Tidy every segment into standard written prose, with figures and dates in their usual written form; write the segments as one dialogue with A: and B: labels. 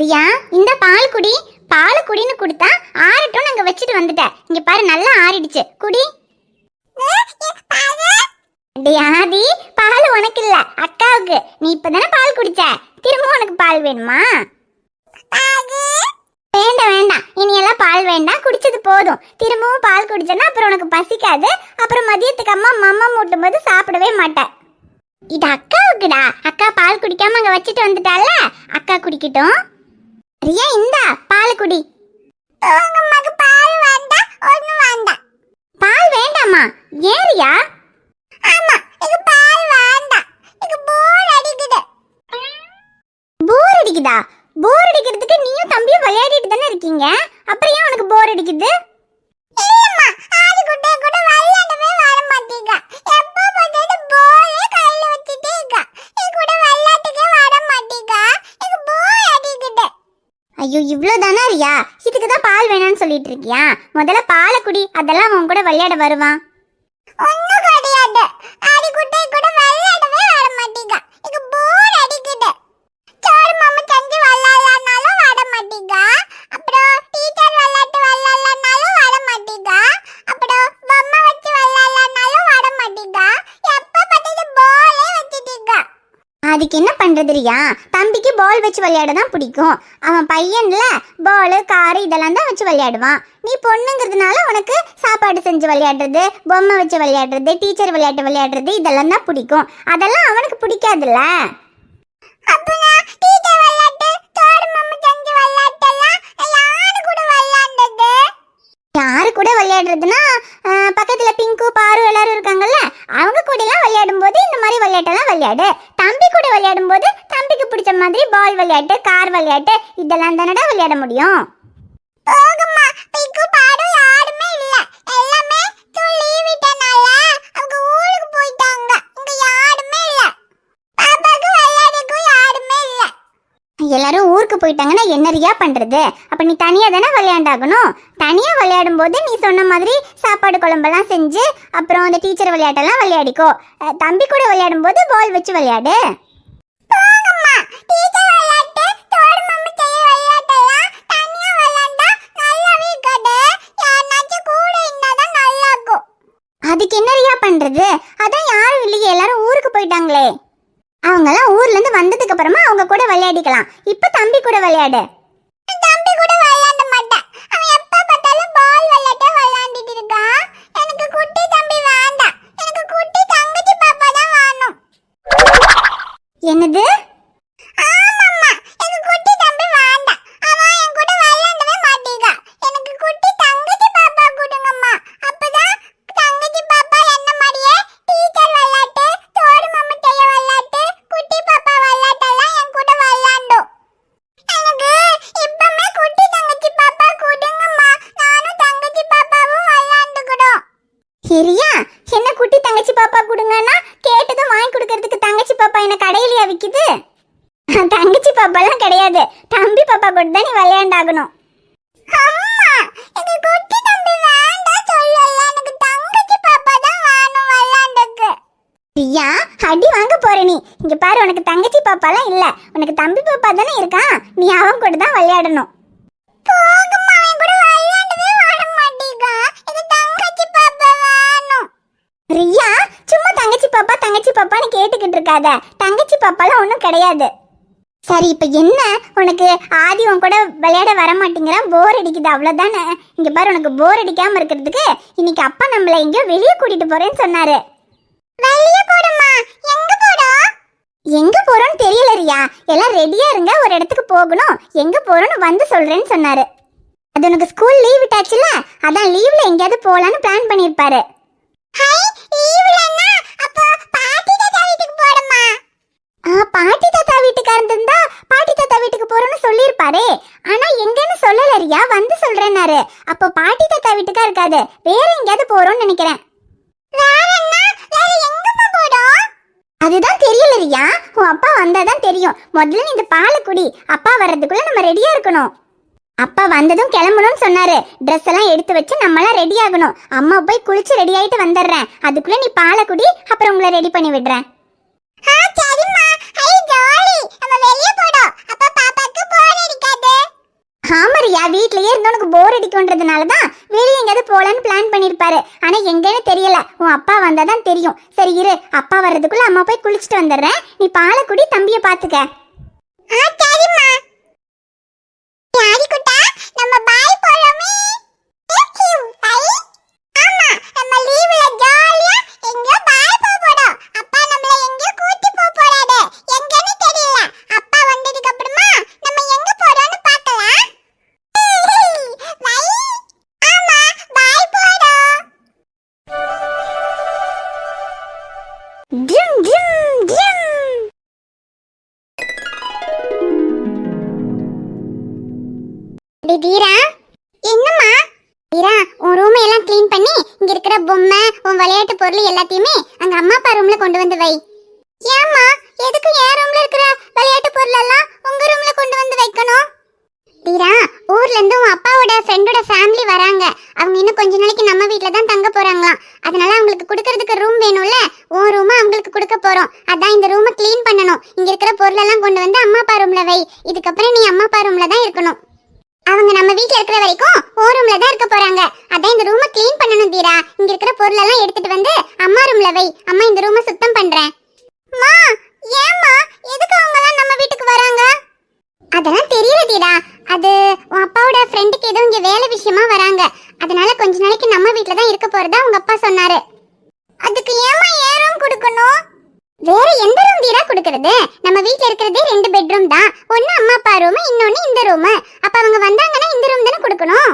A: ரியா, இந்த பால் குடி. பால் குடின்னு கொடுத்தா ஆறட்டும் நாங்க வச்சுட்டு வந்துட்டேன். இங்க பாரு, நல்லா ஆறிடுச்சு, குடி. ஆதி, பால் உனக்கு இல்ல, அக்காவுக்கு. நீ இப்பதானே பால் குடிச்ச, திரும்ப உனக்கு பால் வேணுமா? வேண்டாம் வேண்டாம், இனி எல்லாம் பால் வேண்டாம், குடிச்சது போதும். திரும்பவும் பால் குடிச்சனா அப்புறம் உனக்கு பசிக்காது. அப்புறம் மதியத்துக்கு அம்மா மம்மா மூட்டும் போது சாப்பிடவே மாட்டேன். இது அக்காவுக்குடா. அக்கா பால் குடிக்காம அங்க வச்சுட்டு வந்துட்டால, அக்கா குடிக்கட்டும். ரியா, இந்த பால் குடி. பால் வேண்டாம், ஒண்ணும் வேண்டாம். பால் வேண்டாமா? ஏன் ரியா? ஆமா, இது பால் வேண்டாம். இது போர் அடிக்குது. போர் அடிக்குதா? போர் அடிக்கிறதுக்கு நீயும் தம்பியும் விளையாடிட்டு தானே இருக்கீங்க, அப்புறம் ஏன் உனக்கு போர் அடிக்குது? இல்லம்மா, ஆதி குட்டை கூட விளையாடவே வர மாட்டீங்க. எப்போ பார்த்தாலும் போரே கையில வச்சிட்டே இருக்க. நீ கூட விளையாட்டுக்கே வர மாட்டீங்க. எனக்கு போர் அடிக்குது. ஐயோ, இவ்வளவுதானா ரியா? இதுக்கு தான் பால் வேணாம்னு சொல்லிட்டு இருக்கியா? முதல்ல பாலை குடி, அதெல்லாம் உன் கூட விளையாட வருவான். ஒண்ணும் கிடையாது, ஆதி குட்டை கூட விளையாடவே வர மாட்டீங்க. எனக்கு போர் அடிக்குது. சோறு மாமா செஞ்சு விளையாடலாம்னாலும் வர மாட்டீங்க. அப்புறம் டீச்சர் விளையாட்டு விளையாடலாம்னாலும் வர மாட்டீங்க. அப்புறம் பொம்மை வச்சு விளையாடலாம்னாலும் வர மாட்டீங்க. எப்ப பார்த்தாலும் பாலே வச்சிட்டீங்க. அதுக்கு என்ன பண்றது ரியா? தம்பிக்கு பால் வச்சு விளையாட தான் பிடிக்கும். அவன் பையன்ல பால் காரு இதெல்லாம் தான் வச்சு விளையாடுவான். நீ பொண்ணுங்கிறதுனால உனக்கு சாப்பாடு செஞ்சு விளையாடுறது, பொம்மை வச்சு விளையாடுறது, டீச்சர் விளையாட்டு விளையாடுறது இதெல்லாம் தான் பிடிக்கும். அதெல்லாம் அவனுக்கு பிடிக்காதுல்ல. யாரு கூட விளையாடுறதுன்னா, பக்கத்துல பிங்கு பாரு எல்லாரும் இருக்காங்கல்ல, அவங்க கூட எல்லாம் விளையாடும் போது இந்த மாதிரி விளையாட்டெல்லாம் விளையாடு. தம்பி கூட விளையாடும் போது தம்பிக்கு பிடிச்ச மாதிரி பால் விளையாட்டு, கார் விளையாட்டு இதெல்லாம் தானடா விளையாட முடியும். எல்லாரும் ஊருக்கு போயிட்டாங்கன்னா என்ன ரியா பண்றது? அப்ப நீ தனியா தானே விளையாண்டாகணும். தனியா விளையாடும் போது நீ சொன்ன மாதிரி சாப்பாடு குழம்பெல்லாம் செஞ்சு அப்புறம் அந்த டீச்சர் விளையாட்டெல்லாம் விளையாடிக்கோ. தம்பி கூட விளையாடும் போது பால் வச்சு விளையாடு. அதுக்கு என்ன ரியா பண்றது? அதான் யாரும் இல்லையே, எல்லாரும் ஊருக்கு போயிட்டாங்களே. அவங்கெல்லாம் ஊர்ல இருந்து வந்ததுக்கு அப்புறமா அவங்க கூட விளையாடிக்கலாம். இப்ப தம்பி கூட விளையாடு. தம்பி கூட விளையாட மாட்டேன். அவன் எப்ப பார்த்தாலும் பால் விளையாட்டே விளையாடிட்டு இருக்கான். எனக்கு குட்டி தம்பி வேண்டாம். எனக்கு குட்டி தங்கச்சி பாப்பா தான் வேணும். என்னது? ஆமாம்மா, எனக்கு குட்டி தம்பி வேண்டாம். அவன் என் கூட விளையாடவே மாட்டீங்க. எனக்கு குட்டி தங்கச்சி பாப்பா கொடுங்கம்மா. அப்பதான் தங்கச்சி பாப்பா என்ன மாதிரியே டீச்சர் விளையாட்டு, தோடு மாமா செய்ய விளையாட்டு, குட்டி பாப்பா விளையாட்டெல்லாம் என் கூட விளையாடும். எனக்கு இப்பமே குட்டி தங்கச்சி பாப்பா கொடுங்கம்மா. நானும் தங்கச்சி பாப்பாவும் விளையாண்டுக்கிறோம். சரியா? என்ன குட்டி தங்கச்சி பாப்பா கொடுங்கன்னா கேட்டதும் வாங்கி கொடுக்கறதுக்கு தங்கச்சி பாப்பா என்ன கடையிலயா விக்குது? தங்கச்சி பாப்பாலாம் கிடையாது, தம்பி பாப்பா கூட தான் நீ விளையாண்டாகணும். அம்மா, எனக்கு குட்டி தம்பி வேண்டாம் சொல்லல. எனக்கு தங்கச்சி பாப்பா தான் வேணும் விளையாண்டக்கு. ரியா, அடி வாங்க போற நீ. இங்க பாரு, உனக்கு தங்கச்சி பாப்பாலாம் இல்ல, உனக்கு தம்பி பாப்பா தானே இருக்கான். நீ அவன் கூட தான் விளையாடணும். போகம்மா, அவன் கூட விளையாடவே வர மாட்டீங்க. இது தங்கச்சி பாப்பா வேணும். ரியா, சும்மா தங்கச்சி பாப்பா தங்கச்சி பாப்பான்னு கேட்டுக்கிட்டு இருக்காத. தங்கச்சி பாப்பாலாம் ஒன்றும் கிடையாது. சரி, இப்ப என்ன உனக்கு? ஆதி உன் கூட விளையாட வர மாட்டேங்கிறான், போர் அடிக்குது, அவ்வளவுதானே? இங்க பாரு, உனக்கு போர் அடிக்காம இருக்கிறதுக்கு இன்னைக்கு அப்பா நம்மள எங்கேயோ வெளியே கூட்டிட்டு போறேன்னு சொன்னாரு. வெளியே போறோமா? எங்க போறோம்? எங்க போறோம்னு தெரியல ரியா. எல்லாம் ரெடியா இருங்க, ஒரு இடத்துக்கு போகணும். எங்க போறோம்னு வந்து சொல்றேன்னு சொன்னாரு. அது உனக்கு ஸ்கூல் லீவ் விட்டாச்சுல, அதான் லீவ்ல எங்கேயாவது போலான்னு பிளான் பண்ணிருப்பாரு. பாட்டி தாத்தா வீட்டுக்கு இருந்தா பாட்டி தாத்தா வீட்டுக்கு போறோம்னு சொல்லிருப்பாரே. ஆனா எங்கன்னு சொல்லல ரியா, வந்து சொல்றேன்னாரு. அப்போ பாட்டி தாத்தா வீட்டுக்கா இருக்காது, வேற எங்கேயாவது போறோம்னு நினைக்கிறேன். அதுதான் தெரியல ரியா, உன் அப்பா வந்தாதான் தெரியும். முதல்ல இந்த பாலை குடி, அப்பா வர்றதுக்குள்ள நம்ம ரெடியா இருக்கணும். அப்பா வந்ததும் கிளம்பணும்னு சொன்னாரு. ட்ரெஸ் எல்லாம் எடுத்து வச்சு நம்மளாம் ரெடி ஆகணும். அம்மா போய் குளிச்சு ரெடி ஆயிட்டு வந்துடுறேன். அதுக்குள்ள நீ பாலை குடி, அப்புறம் உங்களை ரெடி பண்ணி விடுறேன். சரிம்மா, ஐ ஜாலி. நம்ம வெளிய போறோம். அப்ப பாப்பாக்கு போர் அடிக்காது. வீட்லயே இருந்து உனக்கு போர் அடிக்கும்ன்றதுனாலதான் வெளியே எங்கேயாவது போலான்னு பிளான் பண்ணிருப்பாரு. ஆனா எங்கன்னு தெரியல. உன் அப்பா வந்தாதான் தெரியும். சரி இரு, அப்பா வர்றதுக்குள்ள அம்மா போய் குளிச்சுட்டு வந்துடுறேன். நீ பாலை குடி, தம்பிய பாத்துக்க. சரிம்மா. யாரிக்குட்டா நம்ம பாய் போறோமே. ஆமா, நம்ம லீவ்ல ஜாலியா எங்க பாய் போறோம். அப்பா நம்மள எங்க கூட்டி போறாரு. எங்கன்னு தெரியல. அப்பா வந்ததுக்கு அப்புறமா நம்ம எங்க போறோம்னு பார்க்கலாம். ஆமா, பாய் போறோம். Gym gym gym. தீரா, என்னம்மா? தீரா, உன் ரூம் எல்லாம் க்ளீன் பண்ணி இங்க இருக்கிற பொம்மை, உன் விளையாட்டு பொருள் எல்லாத்தையுமே அங்க அம்மா அப்பா ரூம்ல கொண்டு வந்து வை. ஏம்மா, எதுக்கு என் ரூம்ல இருக்கிற விளையாட்டு பொருள் எல்லாம் உங்க ரூம்ல கொண்டு வந்து வைக்கணும்? தீரா, ஊர்ல இருந்து உன் அப்பாவோட ஃப்ரெண்டோட ஃபேமிலி வராங்க. அவங்க இன்னும் கொஞ்ச நாளைக்கு நம்ம வீட்ல தான் தங்க போறாங்களாம். அதனால அவங்களுக்கு கொடுக்கறதுக்கு ரூம் வேணும்ல. உன் ரூமை அவங்களுக்கு கொடுக்க போறோம். அதான் இந்த ரூமை க்ளீன் பண்ணணும். இங்க இருக்கிற பொருள் எல்லாம் கொண்டு வந்து அம்மா அப்பா ரூம்ல வை. இதுக்கப்புறம் நீ அம்மா அப்பா ரூம்ல தான் இருக்கணும். அவங்க நம்ம வீட்ல இருக்கிற வரைக்கும் ஓ ரூம்ல தான் இருக்க போறாங்க. அதான் இந்த ரூமை க்ளீன் பண்ணணும் தீரா. இங்க இருக்கிற பொருள் எல்லாம் எடுத்துட்டு வந்து அம்மா ரூம்ல வை. அம்மா இந்த ரூமை சுத்தம் பண்றேன். மா, ஏம்மா எதுக்கு அவங்க எல்லாம் நம்ம வீட்டுக்கு வராங்க? அதெல்லாம் தெரியல தீரா. அது உன் அப்பாவோட ஃப்ரெண்டுக்கு ஏதோ இங்க வேலை விஷயமா வராங்க. அதனால கொஞ்ச நாளைக்கு நம்ம வீட்ல தான் இருக்க போறதா உங்க அப்பா சொன்னாரு. அதுக்கு ஏம்மா ஏன் ரூம் கொடுக்கணும்? வேற எந்த ரூம் தீரா கொடுக்கறது? நம்ம வீட்ல இருக்கிறதே 2 பெட்ரூம் தான். ஒன்னு அம்மா அப்பா ரூம், இன்னொன்னு இந்த ரூம். அப்ப அவங்க வந்தாங்கன்னா இந்த ரூம் தானே கொடுக்கணும்.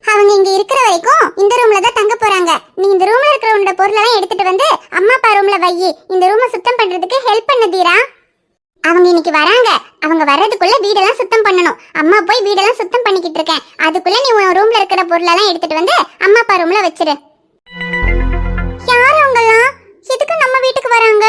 A: அவங்க இங்க இருக்கிற வரைக்கும் இந்த ரூம்ல தான் தங்க போறாங்க. நீ இந்த ரூம்ல இருக்கிற உன்னோட பொருளெல்லாம் எடுத்துட்டு வந்து அம்மா அப்பா ரூம்ல வை. இந்த ரூமை சுத்தம் பண்றதுக்கு ஹெல்ப் பண்ணு தீரா. அவங்க இன்னைக்கு வராங்க. அவங்க வர்றதுக்குள்ள வீடெல்லாம் சுத்தம் பண்ணணும். அம்மா போய் வீடெல்லாம் சுத்தம் பண்ணிக்கிட்டு இருக்கேன். அதுக்குள்ள நீ உன் ரூம்ல இருக்கிற பொருளெல்லாம் எடுத்துட்டு வந்து அம்மா அப்பா ரூம்ல வச்சிரு. யார் அவங்கலாம்? எதுக்கு நம்ம வீட்டுக்கு வராங்க?